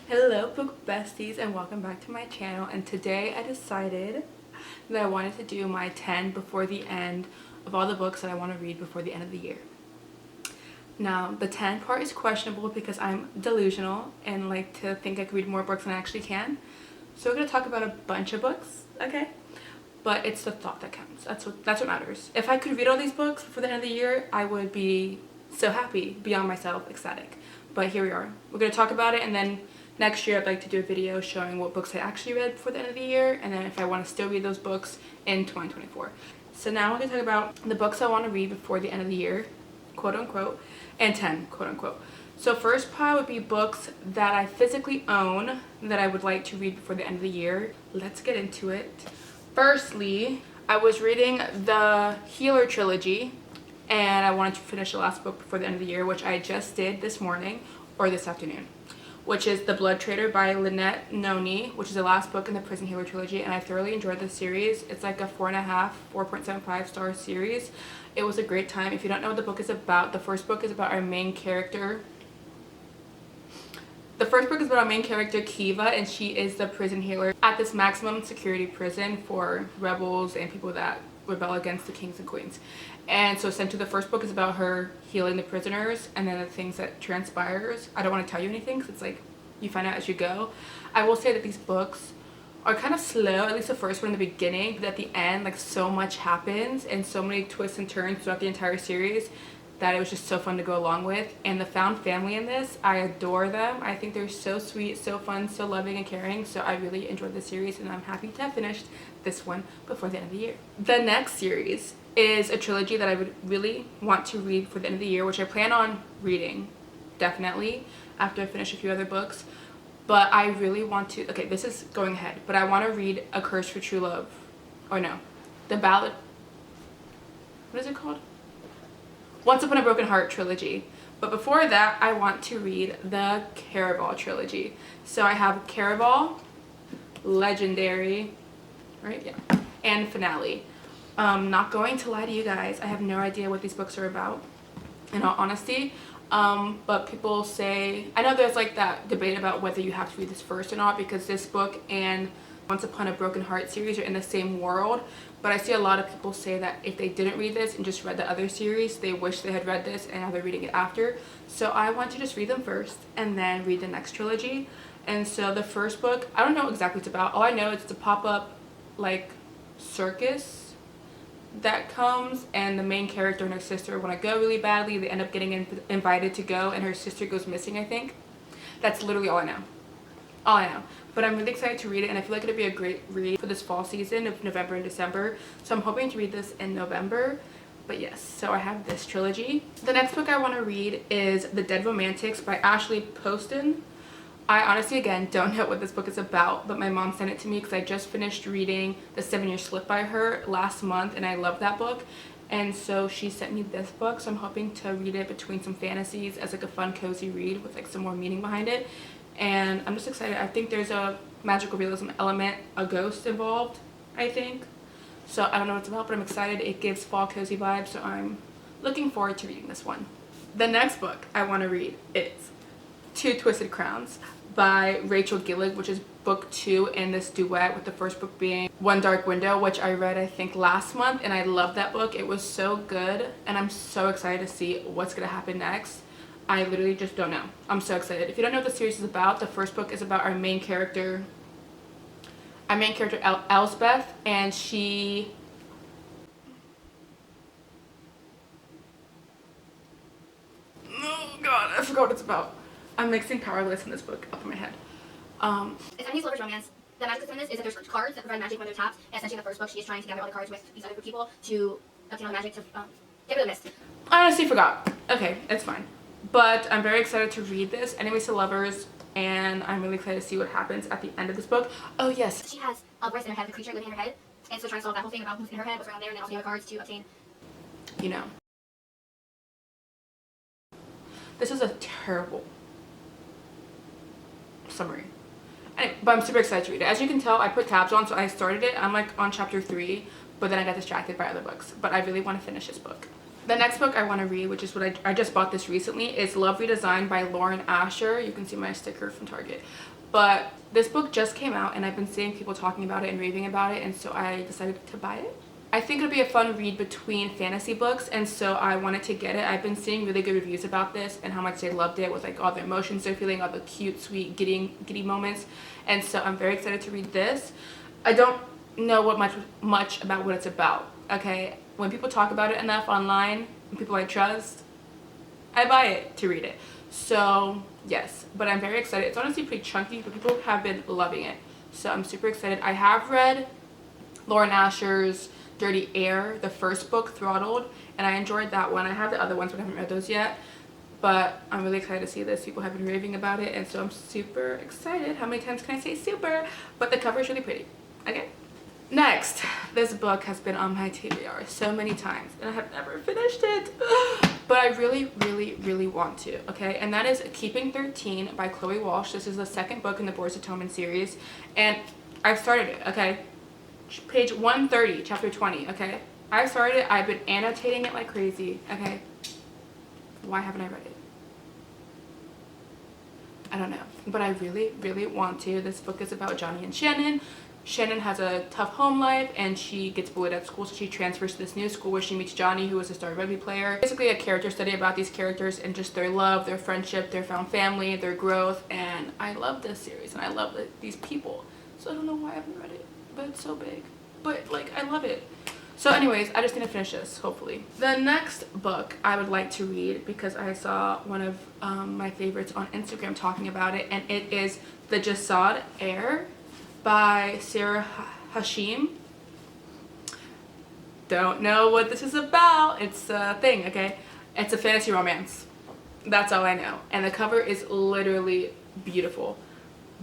Hello book besties and welcome back to my channel, and today I decided that I wanted to do my 10 before the end of all the books that I want to read before the end of the year. Now the 10 part is questionable because I'm delusional and like to think I could read more books than I actually can. So we're going to talk about a bunch of books, okay? But it's the thought that counts. That's what matters. If I could read all these books before the end of the year, I would be so happy, beyond myself, ecstatic. But here we are. We're going to talk about it, and then next year I'd like to do a video showing what books I actually read before the end of the year, and then if I want to still read those books in 2024. So now we're going to talk about the books I want to read before the end of the year, quote unquote, and 10, quote unquote. So first pile would be books that I physically own that I would like to read before the end of the year. Let's get into it. Firstly, I was reading the Healer trilogy, and I wanted to finish the last book before the end of the year, which I just did this morning or this afternoon, which is The Blood Trader by Lynette Noni, which is the last book in the Prison Healer trilogy, and I thoroughly enjoyed the series. It's like a 4.75 star series. It was a great time. If you don't know what the book is about, the first book is about our main character. The first book is about our main character, Kiva, and she is the prison healer at this maximum security prison for rebels and people that rebel against the kings and queens. And so essentially the first book is about her healing the prisoners, and then the things that transpires. I don't want to tell you anything because it's like you find out as you go. I will say that these books are kind of slow, at least the first one in the beginning, but at the end like so much happens and so many twists and turns throughout the entire series that it was just so fun to go along with. And the found family in this, I adore them. I think they're so sweet, so fun, so loving and caring. So I really enjoyed the series, and I'm happy to have finished this one before the end of the year. The next series is a trilogy that I would really want to read for the end of the year, which I plan on reading definitely after I finish a few other books. But I really want to, okay, this is going ahead, but I want to read A Curse for True Love. Or no, The Ballad, what is it called? Once Upon a Broken Heart trilogy. But before that, I want to read the Caraval trilogy. So I have Caraval, Legendary, right? Yeah. And Finale. Not going to lie to you guys, I have no idea what these books are about, in all honesty. But people say, I know there's like that debate about whether you have to read this first or not, because this book and Once Upon a Broken Heart series are in the same world. But I see a lot of people say that if they didn't read this and just read the other series, they wish they had read this and now they're reading it after. So I want to just read them first and then read the next trilogy. And so the first book, I don't know exactly what it's about. All I know is it's a pop-up like circus that comes, and the main character and her sister want to go really badly. They end up getting invited to go, and her sister goes missing, I think. That's literally all I know. All I know. But I'm really excited to read it, and I feel like it'll be a great read for this fall season of November and December. So I'm hoping to read this in November. But yes, so I have this trilogy. The next book I want to read is The Dead Romantics by Ashley Poston. I honestly, again, don't know what this book is about, but my mom sent it to me because I just finished reading The 7-Year Slip by her last month, and I love that book. And so she sent me this book, so I'm hoping to read it between some fantasies as like a fun, cozy read with like some more meaning behind it. And I'm just excited. I think there's a magical realism element, a ghost involved, I think. So I don't know what it's about, but I'm excited. It gives fall cozy vibes, so I'm looking forward to reading this one. The next book I want to read is Two Twisted Crowns by Rachel Gillig, which is book 2 in this duet, with the first book being One Dark Window, which I read I think last month, and I loved that book. It was so good, and I'm so excited to see what's going to happen next. I literally just don't know. I'm so excited. If you don't know what the series is about, the first book is about our main character Elsbeth, and she oh god, I forgot what it's about. I'm mixing Powerless in this book up in my head. It's Enemy's Lover's Romance. The magic that's in this is that there's cards that provide magic when they're tapped, and essentially in the first book she is trying to gather all the cards with these other people to obtain all the magic to get rid of the mist. I honestly forgot. Okay, it's fine. But I'm very excited to read this, Enemies to Lovers, and I'm really excited to see what happens at the end of this book. Oh yes. She has a voice in her head, the creature living in her head, and so trying to solve that whole thing about who's in her head, what's around there, and then also the other cards to obtain. You know. This is a terrible summary. Anyway, but I'm super excited to read it. As you can tell, I put tabs on, so I started it. I'm like on chapter 3, but then I got distracted by other books. But I really want to finish this book. The next book I want to read, which is what I just bought this recently, is Love Redesigned by Lauren Asher. You can see my sticker from Target. But this book just came out and I've been seeing people talking about it and raving about it, and so I decided to buy it. I think it'll be a fun read between fantasy books, and so I wanted to get it. I've been seeing really good reviews about this and how much they loved it, with like all the emotions they're feeling, all the cute, sweet, giddy moments, and so I'm very excited to read this. I don't know much about what it's about, okay? When people talk about it enough online, and people I trust, I buy it to read it. So yes, but I'm very excited. It's honestly pretty chunky, but people have been loving it, so I'm super excited. I have read Lauren Asher's Dirty Air, the first book, Throttled, and I enjoyed that one. I have the other ones, but I haven't read those yet. But I'm really excited to see this. People have been raving about it, and so I'm super excited. How many times can I say super? But the cover is really pretty. Okay. Next, this book has been on my TBR so many times, and I have never finished it. But I really want to, okay? And that is Keeping 13 by Chloe Walsh. This is the second book in the Boys Atonement series, and I've started it, okay? Page 130, chapter 20, okay? I've started it. I've been annotating it like crazy, okay? Why haven't I read it? I don't know, but I really want to. This book is about Johnny and Shannon. Shannon has a tough home life and she gets bullied at school, so she transfers to this new school where she meets Johnny, who is a star rugby player. Basically a character study about these characters and just their love, their friendship, their found family, their growth, and I love this series and I love these people. So I don't know why I haven't read it, but it's so big. But like, I love it. So anyways, I just need to finish this, hopefully. The next book I would like to read, because I saw one of my favorites on Instagram talking about it, and it is The Jasad Heir by Sarah Hashim. Don't know what this is about. It's a thing, okay? It's a fantasy romance. That's all I know. And the cover is literally beautiful.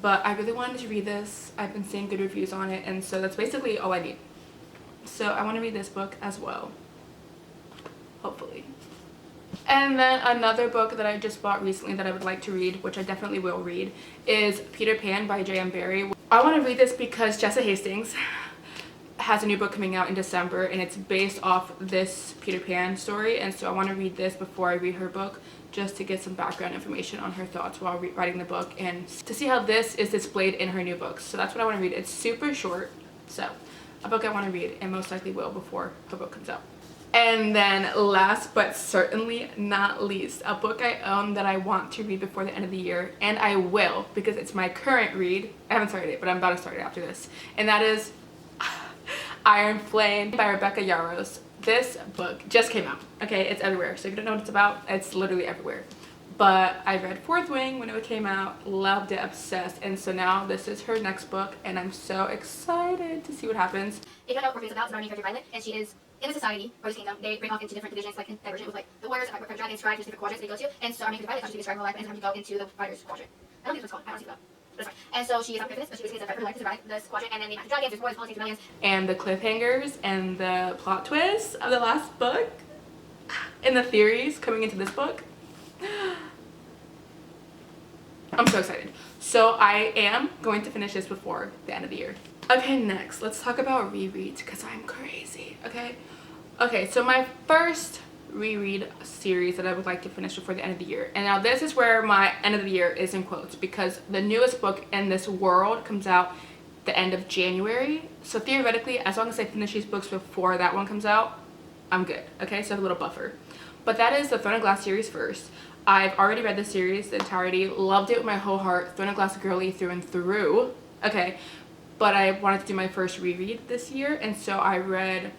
But I really wanted to read this. I've been seeing good reviews on it, and so that's basically all I need. So I want to read this book as well, hopefully. And then another book that I just bought recently that I would like to read, which I definitely will read, is Peter Pan by J.M. Barrie. I want to read this because Jessa Hastings has a new book coming out in December, and it's based off this Peter Pan story, and so I want to read this before I read her book, just to get some background information on her thoughts while writing the book, and to see how this is displayed in her new books. So that's what I want to read. It's super short, so a book I want to read, and most likely will before her book comes out. And then last but certainly not least, a book I own that I want to read before the end of the year, and I will, because it's my current read. I haven't started it, but I'm about to start it after this, and that is Iron Flame by Rebecca Yarros. This book just came out, okay? It's everywhere, so if you don't know what it's about, it's literally everywhere. But I read Fourth Wing when it came out, loved it, obsessed, and so now this is her next book, and I'm so excited to see what happens. If you don't know what Orpheus is about, it's about our main character Violet, and she is in the society, or this kingdom. They break off into different divisions, like in Divergent, with like the warriors, private dragons, scribes, different quadrants they go to, and so our main character Violet, she describes her life, and sometimes you go into the fighter's quadrant. I don't think that's what it's called, I don't see that. But it's fine. And so she is on Orpheus, but she basically has to fight for her life to survive this quadrant, and then they have dragons, there's warriors, politics, rebellions. And the cliffhangers and the plot twists of the last book, and the theories coming into this book. I'm so excited. So I am going to finish this before the end of the year. Okay, next, let's talk about rereads, because I'm crazy, okay? Okay, so my first reread series that I would like to finish before the end of the year. And now this is where my end of the year is in quotes, because the newest book in this world comes out the end of January. So theoretically, as long as I finish these books before that one comes out, I'm good, okay? So I have a little buffer. But that is the Throne of Glass series first. I've already read the series, the entirety, loved it with my whole heart, Throne of Glass girly through and through, okay? But I wanted to do my first reread this year, and so I read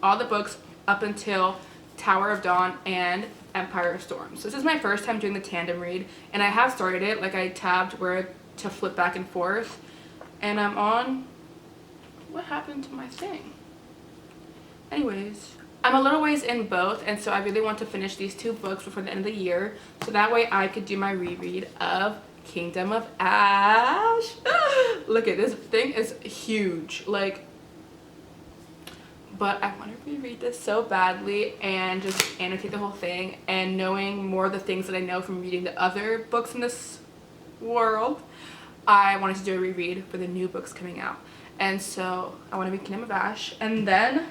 all the books up until Tower of Dawn and Empire of Storms. So this is my first time doing the tandem read, and I have started it, like I tabbed where to flip back and forth, and I'm on, what happened to my thing? Anyways, I'm a little ways in both, and so I really want to finish these two books before the end of the year, so that way I could do my reread of Kingdom of Ash. Look at this thing is huge, like, but I want to reread this so badly and just annotate the whole thing, and knowing more of the things that I know from reading the other books in this world, I wanted to do a reread for the new books coming out, and so I want to read Kingdom of Ash, and then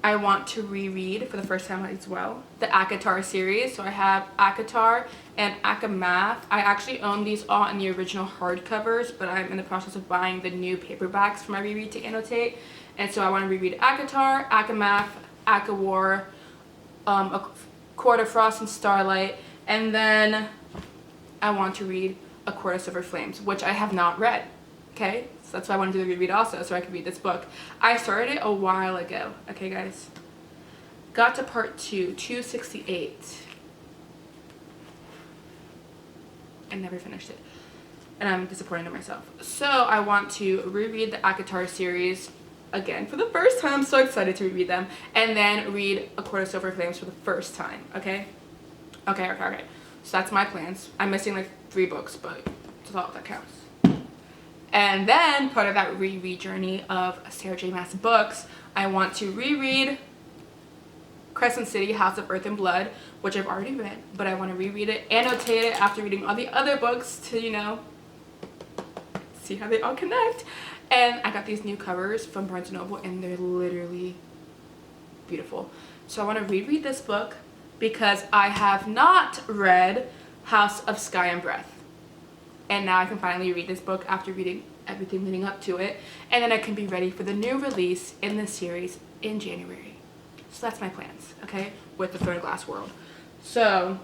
I want to reread for the first time as well the ACOTAR series. So I have ACOTAR and ACOMAF. I actually own these all in the original hardcovers, but I'm in the process of buying the new paperbacks for my reread to annotate. And so I want to reread ACOTAR, ACOMAF, ACOWAR, A Court of Frost and Starlight, and then I want to read A Court of Silver Flames, which I have not read. Okay, so that's why I want to do the reread also, so I can read this book. I started it a while ago. Okay, guys, got to part 2, 268, and never finished it, and I'm disappointed in myself. So I want to reread the ACOTAR series again for the first time. I'm so excited to reread them, and then read A Court of Silver Flames for the first time. Okay. So that's my plans. I'm missing like 3 books, but that's all that counts. And then part of that reread journey of Sarah J. Maas books, I want to reread Crescent City, House of Earth and Blood, which I've already read, but I want to reread it, annotate it after reading all the other books to, you know, see how they all connect. And I got these new covers from Barnes & Noble, and they're literally beautiful. So I want to reread this book because I have not read House of Sky and Breath. And now I can finally read this book after reading everything leading up to it. And then I can be ready for the new release in this series in January. So that's my plans, okay? With the Third Glass World. So,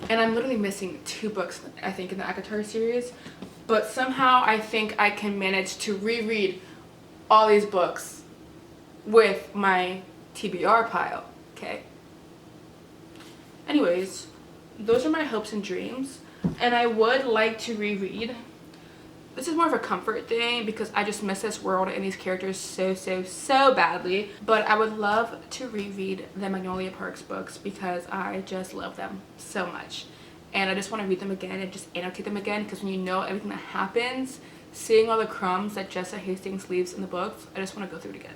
and I'm literally missing 2 books, I think, in the ACOTAR series. But somehow I think I can manage to reread all these books with my TBR pile, okay? Anyways, those are my hopes and dreams. And I would like to reread. This is more of a comfort thing because I just miss this world and these characters so badly. But I would love to reread the Magnolia Parks books because I just love them so much. And I just want to read them again and just annotate them again, because when you know everything that happens, seeing all the crumbs that Jessa Hastings leaves in the books, I just want to go through it again.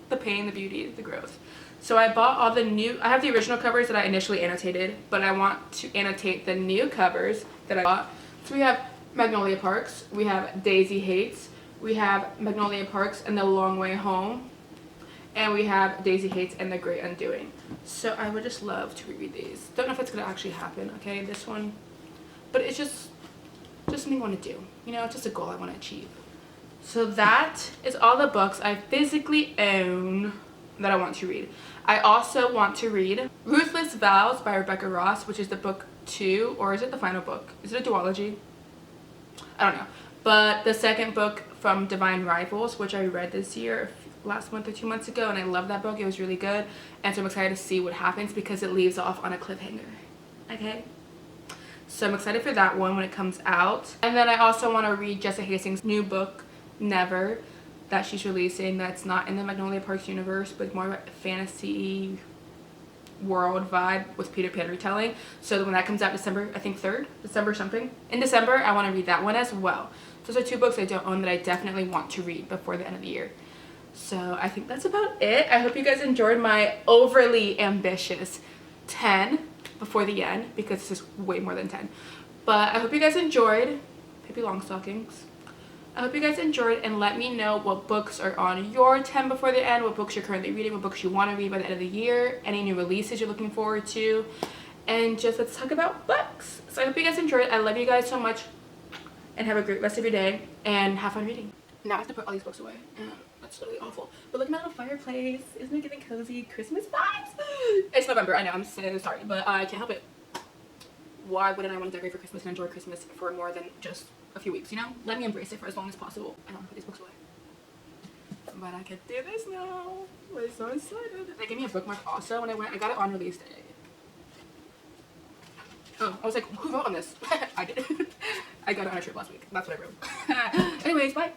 The pain, the beauty, the growth. So I bought all the new, I have the original covers that I initially annotated, but I want to annotate the new covers that I bought. So we have Magnolia Parks, we have Daisy Hates, we have Magnolia Parks and The Long Way Home, and we have Daisy Hates and The Great Undoing. So I would just love to reread these. Don't know if it's going to actually happen, okay, this one, but it's just something I want to do. You know, it's just a goal I want to achieve. So that is all the books I physically own that I want to read. I also want to read Ruthless Vows by Rebecca Ross, which is the book 2, or is it the final book? Is it a duology? I don't know. But the second book from Divine Rivals, which I read this year, last month or 2 months ago, and I love that book. It was really good, and so I'm excited to see what happens because it leaves off on a cliffhanger. Okay? So I'm excited for that one when it comes out. And then I also want to read Jessa Hastings' new book, Never, that she's releasing, that's not in the Magnolia Parks universe, but more of a fantasy world vibe with Peter Pan retelling. So when that comes out December, I think 3rd, December something. In December, I want to read that one as well. Those are 2 books I don't own that I definitely want to read before the end of the year. So I think that's about it. I hope you guys enjoyed my overly ambitious 10 before the end, because this is way more than 10. But I hope you guys enjoyed. Pippi Longstockings. I hope you guys enjoyed, and let me know what books are on your 10 before the end, what books you're currently reading, what books you want to read by the end of the year, any new releases you're looking forward to, and just let's talk about books. So I hope you guys enjoyed. I love you guys so much, and have a great rest of your day, and have fun reading. Now I have to put all these books away. That's totally awful. But look at my little fireplace. Isn't it getting cozy Christmas vibes? It's November, I know, I'm so sorry, but I can't help it. Why wouldn't I want to decorate for Christmas and enjoy Christmas for more than just a few weeks, you know? Let me embrace it for as long as possible. I don't want to put these books away. But I can do this now. I'm so excited. They gave me a bookmark also when I went. I got it on release day. Oh, I was like, who wrote on this? I did. I got it on a trip last week. That's what I wrote. Anyways, bye.